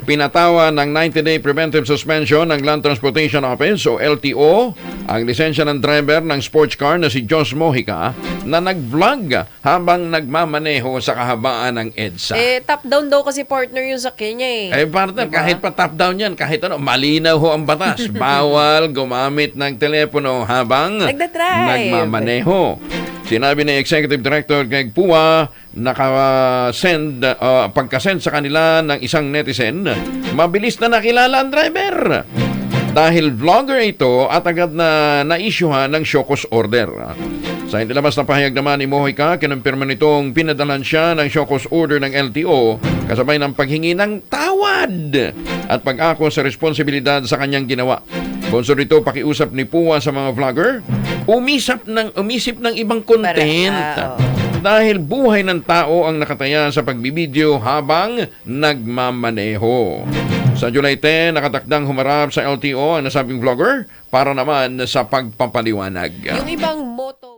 pinatawa ng 90-day preventive suspension ng Land Transportation Office o LTO ang lisensya ng driver ng sports car na si Jos Mojica na nag-vlog habang nagmamaneho sa kahabaan ng EDSA. Top down daw kasi partner yung sakyan niya Partner, kahit pa top down yan, kahit ano, malinaw ho ang batas. Bawal gumamit ng telepono habang Nagdadrive. nagmamaneho. Sinabi ni Executive Director Greg Pua, pagkasend sa kanila ng isang netizen, mabilis na nakilala ang driver. Dahil vlogger ito at agad na na-issuehan ng show cause order. Sa inilabas na pahayag naman ni Mojica, kinumpirma nitong pinadalan siya ng show cause order ng LTO kasabay ng paghingi ng tawad at pag-ako sa responsibilidad sa kanyang ginawa. Sponsor nito pakiusap ni Pua sa mga vlogger, umisip ng ibang content. Dahil buhay ng tao ang nakataya sa pagbibideo habang nagmamaneho. Sa July 10, nakatakdang humarap sa LTO ang nasabing vlogger para naman sa pagpapaliwanag. Yung ibang moto